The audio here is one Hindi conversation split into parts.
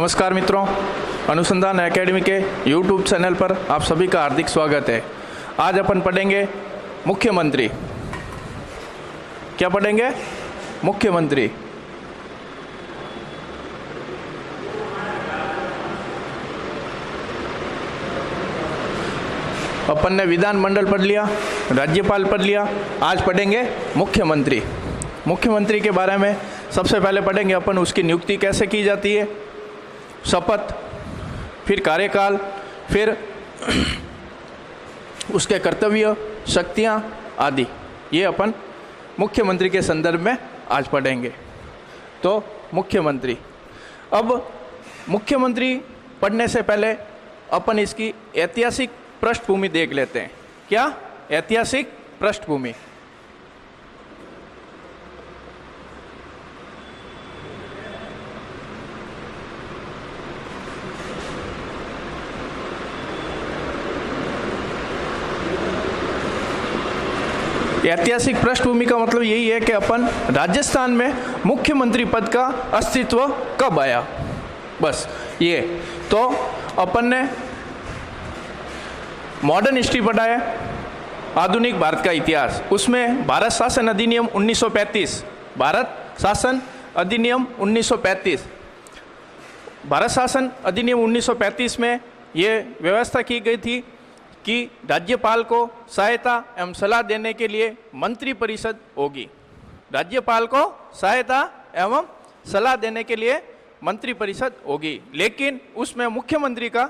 नमस्कार मित्रों, अनुसंधान एकेडमी के यूट्यूब चैनल पर आप सभी का हार्दिक स्वागत है। आज अपन पढ़ेंगे मुख्यमंत्री। क्या पढ़ेंगे? मुख्यमंत्री। अपन ने विधानमंडल पढ़ लिया, राज्यपाल पढ़ लिया, आज पढ़ेंगे मुख्यमंत्री। मुख्यमंत्री के बारे में सबसे पहले पढ़ेंगे अपन उसकी नियुक्ति कैसे की जाती है, शपथ, फिर कार्यकाल, फिर उसके कर्तव्य, शक्तियाँ आदि। ये अपन मुख्यमंत्री के संदर्भ में आज पढ़ेंगे। तो मुख्यमंत्री, अब मुख्यमंत्री पढ़ने से पहले अपन इसकी ऐतिहासिक पृष्ठभूमि देख लेते हैं। क्या? ऐतिहासिक पृष्ठभूमि। ऐतिहासिक पृष्ठभूमि का मतलब यही है कि अपन राजस्थान में मुख्यमंत्री पद का अस्तित्व कब आया, बस ये। तो अपन ने मॉडर्न हिस्ट्री पढ़ा है, आधुनिक भारत का इतिहास, उसमें भारत शासन अधिनियम 1935, भारत शासन अधिनियम 1935, भारत शासन अधिनियम 1935 में ये व्यवस्था की गई थी कि राज्यपाल को सहायता एवं सलाह देने के लिए मंत्री परिषद होगी। राज्यपाल को सहायता एवं सलाह देने के लिए मंत्री परिषद होगी, लेकिन उसमें मुख्यमंत्री का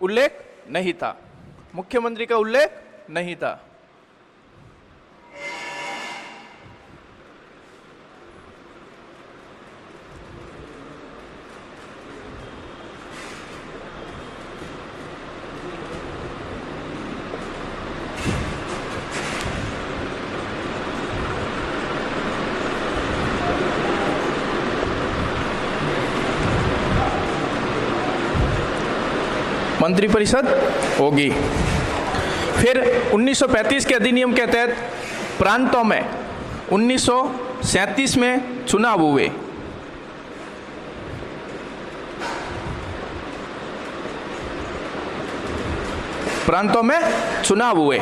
उल्लेख नहीं था। मुख्यमंत्री का उल्लेख नहीं था। मंत्रिपरिषद होगी। फिर 1935 के अधिनियम के तहत प्रांतों में 1937 में चुनाव हुए। प्रांतों में चुनाव हुए।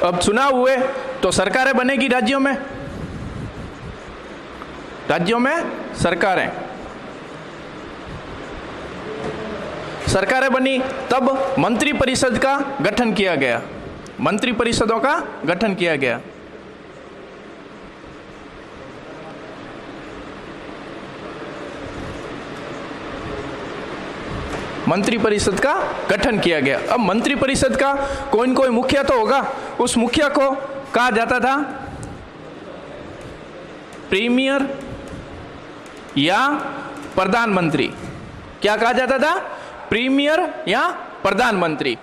अब चुनाव हुए तो सरकारें बनेगी राज्यों में। राज्यों में सरकारें बनी, तब मंत्री परिषद का गठन किया गया। मंत्री परिषदों का गठन किया गया। मंत्री परिषद का गठन किया गया। अब मंत्री परिषद का कोई न कोई मुखिया तो होगा। उस मुखिया को कहा जाता था प्रीमियर या प्रधानमंत्री। क्या कहा जाता था? प्रीमियर या प्रधानमंत्री।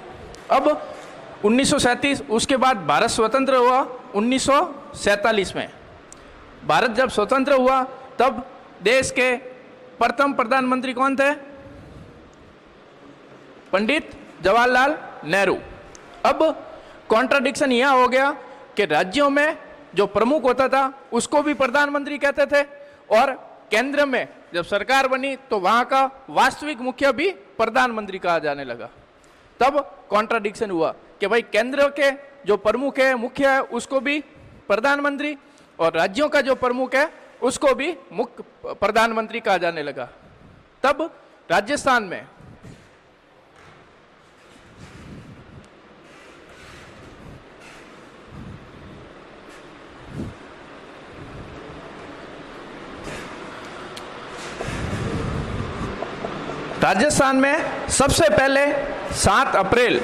अब 1937, उसके बाद भारत स्वतंत्र हुआ 1947 में। भारत जब स्वतंत्र हुआ तब देश के प्रथम प्रधानमंत्री कौन थे? पंडित जवाहरलाल नेहरू। अब कॉन्ट्राडिक्शन यह हो गया कि राज्यों में जो प्रमुख होता था उसको भी प्रधानमंत्री कहते थे, और केंद्र में जब सरकार बनी तो वहां का वास्तविक मुखिया भी प्रधानमंत्री कहा जाने लगा। तब कॉन्ट्राडिक्शन हुआ कि भाई केंद्र के जो प्रमुख है, मुखिया है, उसको भी प्रधानमंत्री, और राज्यों का जो प्रमुख है उसको भी मुख्य प्रधानमंत्री कहा जाने लगा। तब राजस्थान में सबसे पहले 7 अप्रैल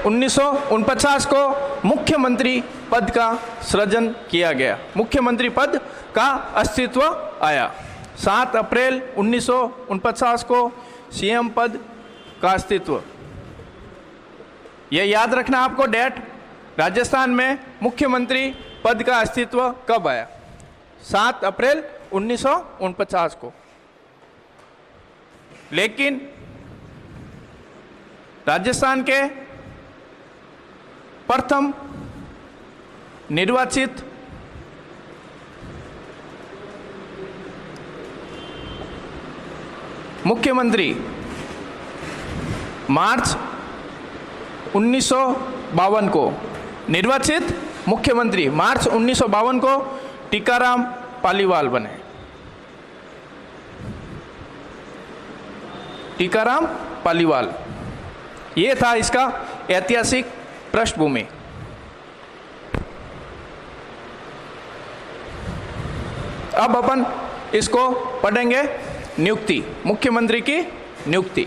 1949 को मुख्यमंत्री पद का सृजन किया गया। मुख्यमंत्री पद का अस्तित्व आया। 7 अप्रैल 1949 को सीएम पद का अस्तित्व। यह याद रखना आपको डेट, राजस्थान में मुख्यमंत्री पद का अस्तित्व कब आया? 7 अप्रैल 1949 को। लेकिन राजस्थान के प्रथम निर्वाचित मुख्यमंत्री मार्च 1952 को, निर्वाचित मुख्यमंत्री मार्च 1952 को टीकाराम पालीवाल बने। टीकाराम पालीवाल, ये था इसका ऐतिहासिक पृष्ठभूमि। अब अपन इसको पढ़ेंगे, नियुक्ति, मुख्यमंत्री की नियुक्ति।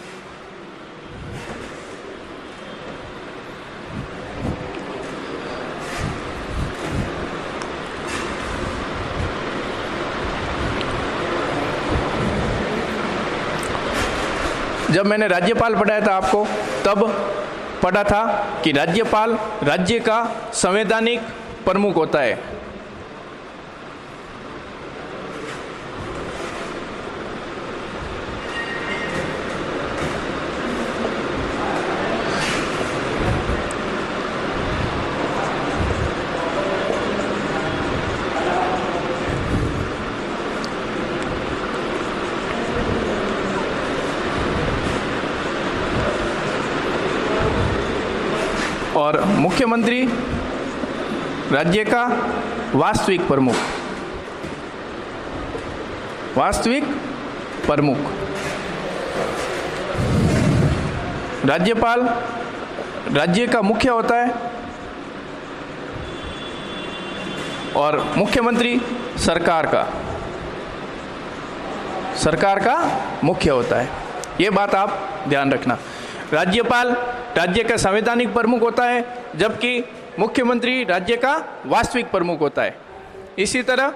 जब मैंने राज्यपाल पढ़ाया था आपको, तब पढ़ा था कि राज्यपाल राज्य का संवैधानिक प्रमुख होता है। और मुख्यमंत्री राज्य का वास्तविक प्रमुख, वास्तविक प्रमुख। राज्यपाल राज्य का मुख्य होता है और मुख्यमंत्री सरकार का मुख्य होता है। ये बात आप ध्यान रखना। राज्यपाल राज्य का संवैधानिक प्रमुख होता है, जबकि मुख्यमंत्री राज्य का वास्तविक प्रमुख होता है। इसी तरह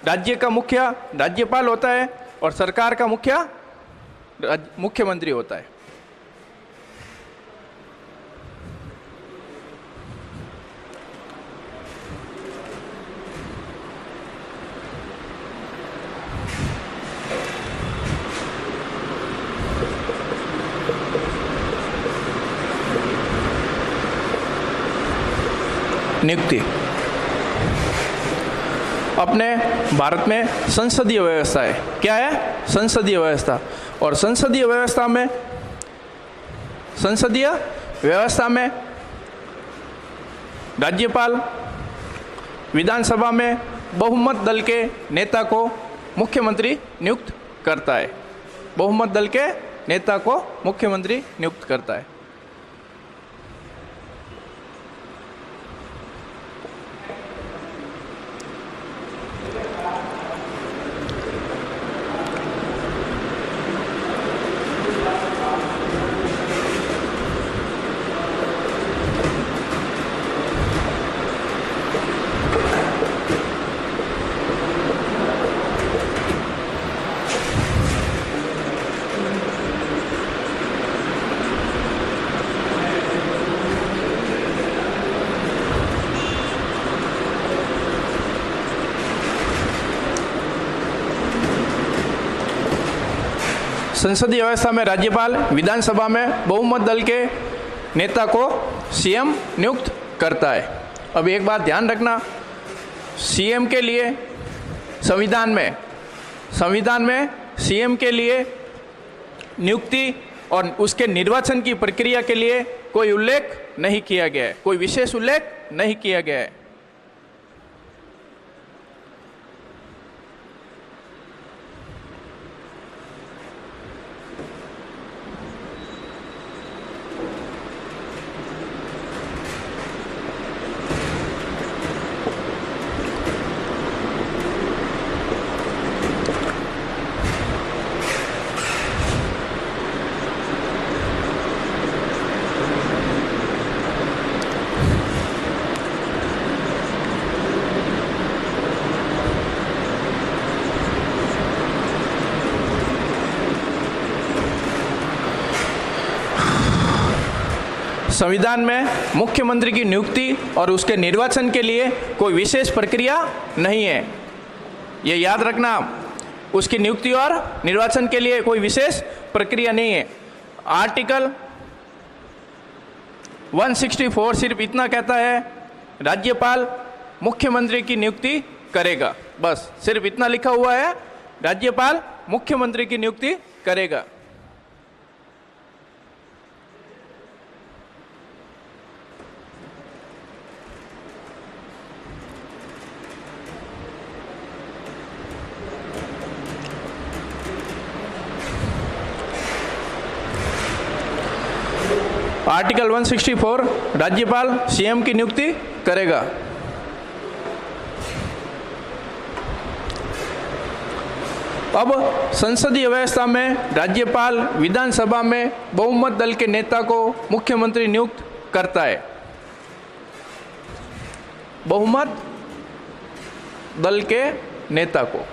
राज्य का मुखिया राज्यपाल होता है और सरकार का मुखिया मुख्यमंत्री होता है। नियुक्ति। अपने भारत में संसदीय व्यवस्था है। क्या है? संसदीय व्यवस्था। और संसदीय व्यवस्था में राज्यपाल विधानसभा में बहुमत दल के नेता को मुख्यमंत्री नियुक्त करता है। बहुमत दल के नेता को मुख्यमंत्री नियुक्त करता है। संसदीय व्यवस्था में राज्यपाल विधानसभा में बहुमत दल के नेता को सीएम नियुक्त करता है। अब एक बात ध्यान रखना, सीएम के लिए संविधान में सीएम के लिए नियुक्ति और उसके निर्वाचन की प्रक्रिया के लिए कोई उल्लेख नहीं किया गया है, कोई विशेष उल्लेख नहीं किया गया है। संविधान में मुख्यमंत्री की नियुक्ति और उसके निर्वाचन के लिए कोई विशेष प्रक्रिया नहीं है, ये याद रखना। उसकी नियुक्ति और निर्वाचन के लिए कोई विशेष प्रक्रिया नहीं है। आर्टिकल 164 सिर्फ इतना कहता है, राज्यपाल मुख्यमंत्री की नियुक्ति करेगा। बस सिर्फ इतना लिखा हुआ है, राज्यपाल मुख्यमंत्री की नियुक्ति करेगा। आर्टिकल 164 राज्यपाल सीएम की नियुक्ति करेगा। अब संसदीय व्यवस्था में राज्यपाल विधानसभा में बहुमत दल के नेता को मुख्यमंत्री नियुक्त करता है। बहुमत दल के नेता को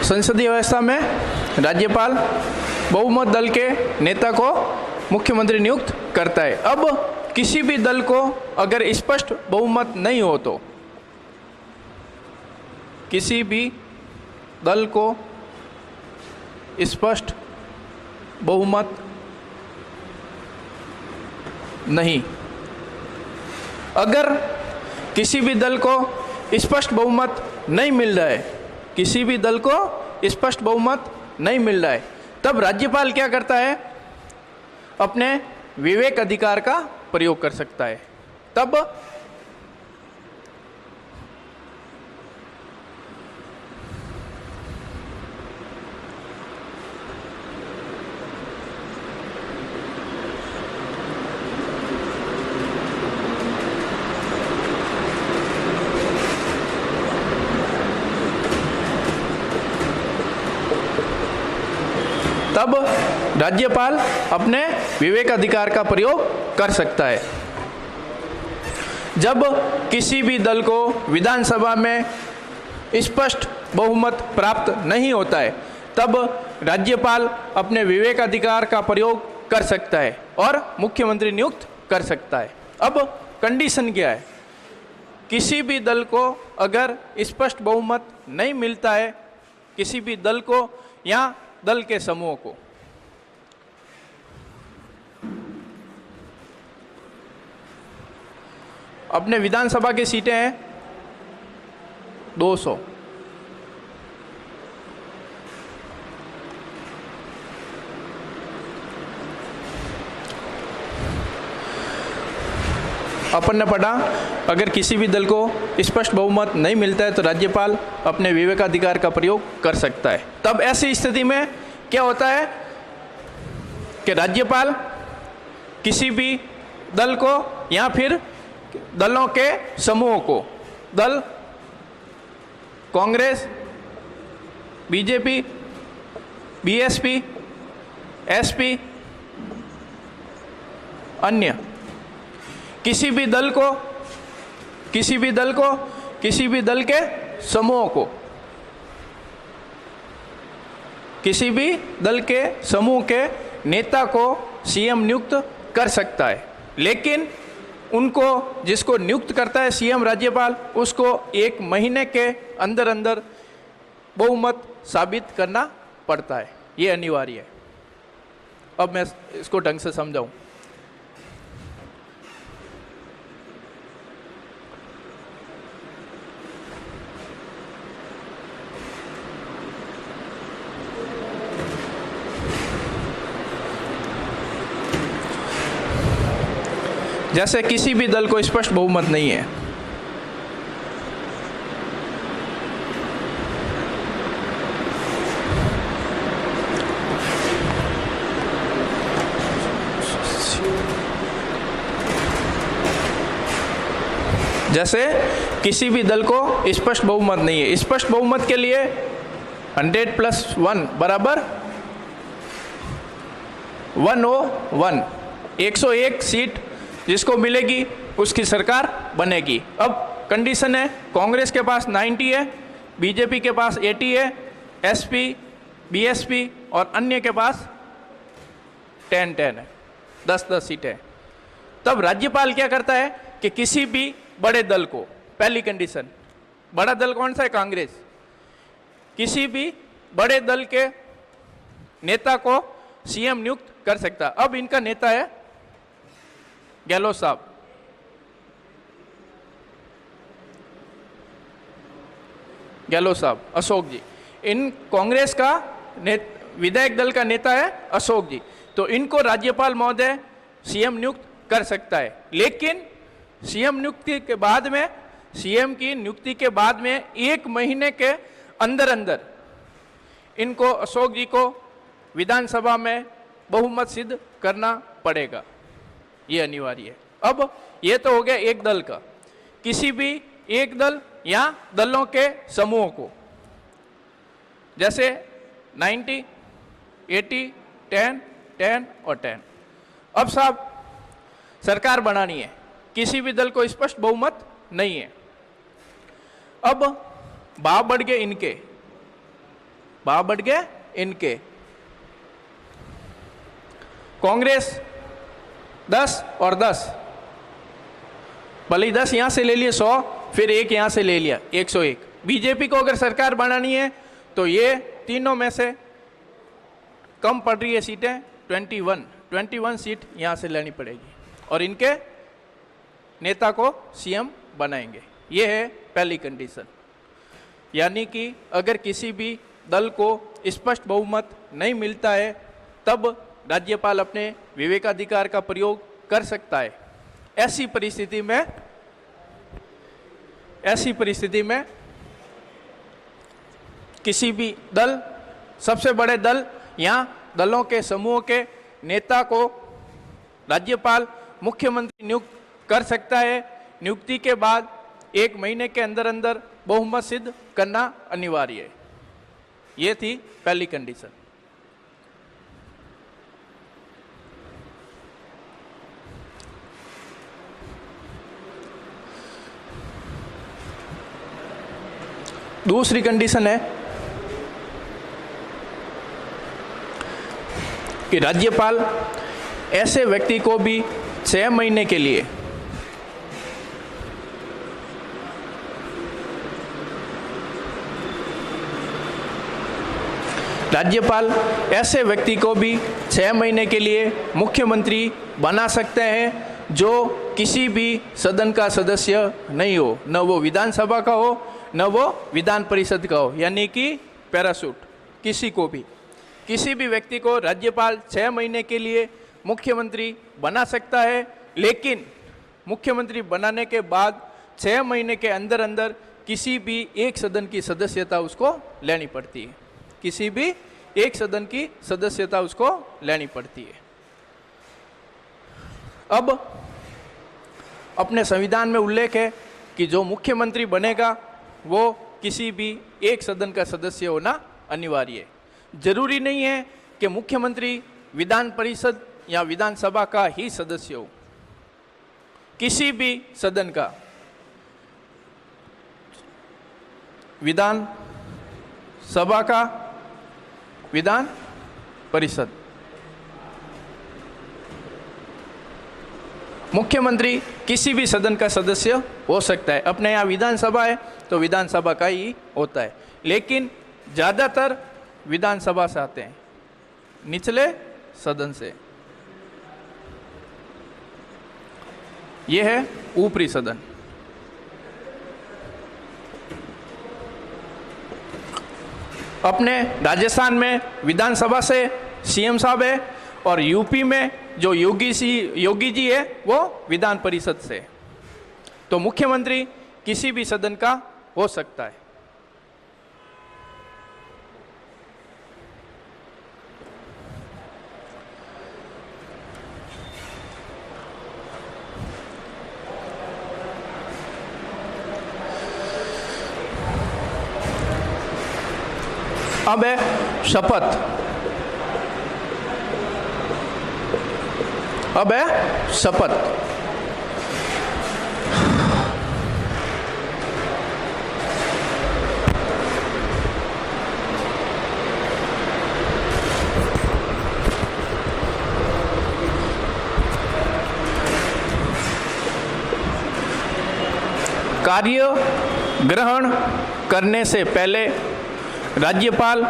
संसदीय व्यवस्था में राज्यपाल बहुमत दल के नेता को मुख्यमंत्री नियुक्त करता है। अब किसी भी दल को अगर स्पष्ट बहुमत नहीं हो तो, किसी भी दल को स्पष्ट बहुमत नहीं, अगर किसी भी दल को स्पष्ट बहुमत नहीं मिल रहा है, किसी भी दल को स्पष्ट बहुमत नहीं मिल रहा है, तब राज्यपाल क्या करता है? अपने विवेक अधिकार का प्रयोग कर सकता है। तब राज्यपाल अपने विवेक अधिकार का प्रयोग कर सकता है। जब किसी भी दल को विधानसभा में स्पष्ट बहुमत प्राप्त नहीं होता है, तब राज्यपाल अपने विवेक अधिकार का प्रयोग कर सकता है और मुख्यमंत्री नियुक्त कर सकता है। अब कंडीशन क्या है? किसी भी दल को अगर स्पष्ट बहुमत नहीं मिलता है, किसी भी दल को या दल के समूह को, अपने विधानसभा की सीटें हैं 200, अपन ने पढ़ा अगर किसी भी दल को स्पष्ट बहुमत नहीं मिलता है तो राज्यपाल अपने विवेकाधिकार का प्रयोग कर सकता है। तब ऐसी स्थिति में क्या होता है कि राज्यपाल किसी भी दल को या फिर दलों के समूह को, दल कांग्रेस, बीजेपी, बीएसपी, एसपी, अन्य किसी भी दल को, किसी भी दल को, किसी भी दल के समूह को, किसी भी दल के समूह के नेता को सीएम नियुक्त कर सकता है। लेकिन उनको, जिसको नियुक्त करता है सीएम राज्यपाल, उसको 1 महीने के अंदर अंदर बहुमत साबित करना पड़ता है। ये अनिवार्य है। अब मैं इसको ढंग से समझाऊं। जैसे किसी भी दल को स्पष्ट बहुमत नहीं है, जैसे किसी भी दल को स्पष्ट बहुमत नहीं है, स्पष्ट बहुमत के लिए 100 + 1 बराबर 101, 101 सीट जिसको मिलेगी उसकी सरकार बनेगी। अब कंडीशन है, कांग्रेस के पास 90 है, बीजेपी के पास 80 है, एसपी, बीएसपी और अन्य के पास 10-10 है, 10-10 सीटें हैं। तब राज्यपाल क्या करता है कि किसी भी बड़े दल को, पहली कंडीशन, बड़ा दल कौन सा है? कांग्रेस। किसी भी बड़े दल के नेता को सीएम नियुक्त कर सकता है। अब इनका नेता है गहलोत साहब। गहलोत साहब, अशोक जी, इन कांग्रेस का विधायक दल का नेता है अशोक जी। तो इनको राज्यपाल महोदय सीएम नियुक्त कर सकता है, लेकिन सीएम नियुक्ति के बाद में, सीएम की नियुक्ति के बाद में 1 महीने के अंदर अंदर इनको, अशोक जी को विधानसभा में बहुमत सिद्ध करना पड़ेगा, ये अनिवार्य है। अब ये तो हो गया एक दल का, किसी भी एक दल या दलों के समूहों को, जैसे 90, 80, 10, 10 और 10। अब साहब सरकार बनानी है, किसी भी दल को स्पष्ट बहुमत नहीं है। अब भाव बढ़ गए इनके, भाव बढ़ गए इनके। कांग्रेस 10 और 10, भले 10 यहां से ले लिए 100, फिर 1 यहां से ले लिया 101। बीजेपी को अगर सरकार बनानी है तो ये तीनों में से कम पड़ रही है सीटें, 21 सीट यहां से लेनी पड़ेगी और इनके नेता को सीएम बनाएंगे। ये है पहली कंडीशन। यानी कि अगर किसी भी दल को स्पष्ट बहुमत नहीं मिलता है तब राज्यपाल अपने विवेकाधिकार का प्रयोग कर सकता है। ऐसी परिस्थिति में किसी भी दल, सबसे बड़े दल या दलों के समूह के नेता को राज्यपाल मुख्यमंत्री नियुक्त कर सकता है। नियुक्ति के बाद 1 महीने के अंदर अंदर बहुमत सिद्ध करना अनिवार्य है। ये थी पहली कंडीशन। दूसरी कंडीशन है कि राज्यपाल ऐसे व्यक्ति को भी 6 महीने के लिए मुख्यमंत्री बना सकते हैं जो किसी भी सदन का सदस्य नहीं हो, न वो विधानसभा का हो न वो विधान परिषद का हो, यानी कि पैराशूट। किसी भी व्यक्ति को राज्यपाल 6 महीने के लिए मुख्यमंत्री बना सकता है, लेकिन मुख्यमंत्री बनाने के बाद 6 महीने के अंदर अंदर किसी भी एक सदन की सदस्यता उसको लेनी पड़ती है। किसी भी एक सदन की सदस्यता उसको लेनी पड़ती है। अब अपने संविधान में उल्लेख है कि जो मुख्यमंत्री बनेगा वो किसी भी एक सदन का सदस्य होना अनिवार्य है। जरूरी नहीं है कि मुख्यमंत्री विधान परिषद या विधानसभा का ही सदस्य हो, किसी भी सदन का, विधान सभा का, विधान परिषद। मुख्यमंत्री किसी भी सदन का सदस्य हो सकता है। अपने यहाँ विधानसभा है तो विधानसभा का ही होता है, लेकिन ज़्यादातर विधानसभा से आते हैं, निचले सदन से। यह है ऊपरी सदन। अपने राजस्थान में विधानसभा से सीएम साहब है और यूपी में जो योगी जी है वो विधान परिषद से। तो मुख्यमंत्री किसी भी सदन का हो सकता है। अब है शपथ। कार्य ग्रहण करने से पहले राज्यपाल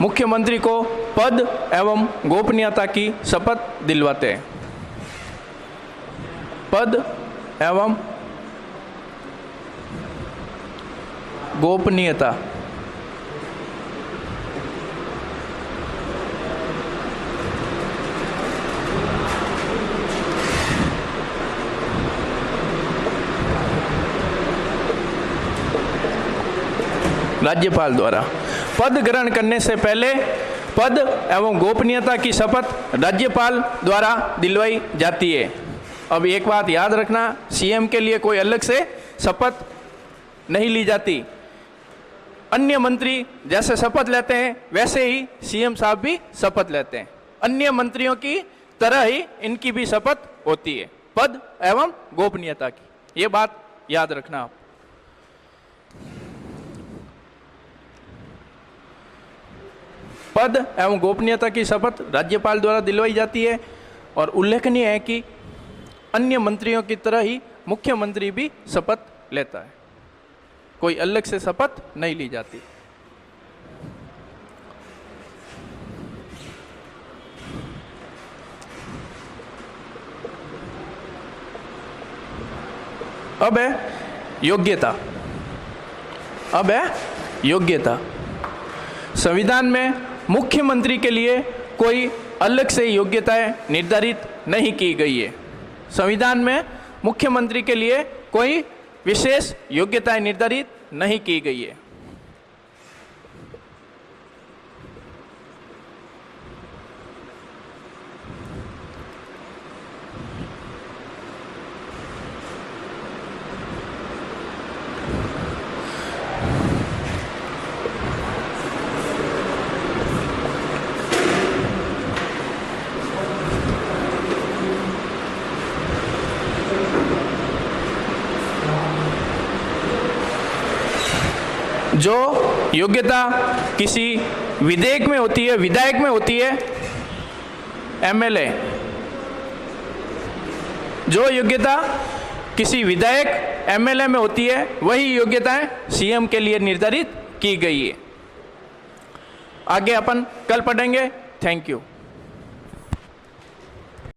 मुख्यमंत्री को पद एवं गोपनीयता की शपथ दिलवाते हैं। पद एवं गोपनीयता राज्यपाल द्वारा। पद ग्रहण करने से पहले पद एवं गोपनीयता की शपथ राज्यपाल द्वारा दिलवाई जाती है। अब एक बात याद रखना, सीएम के लिए कोई अलग से शपथ नहीं ली जाती। अन्य मंत्री जैसे शपथ लेते हैं वैसे ही सीएम साहब भी शपथ लेते हैं। अन्य मंत्रियों की तरह ही इनकी भी शपथ होती है, पद एवं गोपनीयता की। ये बात याद रखना आप। पद एवं गोपनीयता की शपथ राज्यपाल द्वारा दिलवाई जाती है और उल्लेखनीय है कि अन्य मंत्रियों की तरह ही मुख्यमंत्री भी शपथ लेता है, कोई अलग से शपथ नहीं ली जाती। अब है योग्यता। अब है योग्यता। संविधान में मुख्यमंत्री के लिए कोई अलग से योग्यताएं निर्धारित नहीं की गई है। संविधान में मुख्यमंत्री के लिए कोई विशेष योग्यताएं निर्धारित नहीं की गई है। जो योग्यता किसी विधेयक में होती है, विधायक में होती है, एमएलए, जो योग्यता किसी विधायक एमएलए में होती है वही योग्यताएं सीएम के लिए निर्धारित की गई है। आगे अपन कल पढ़ेंगे। Thank you.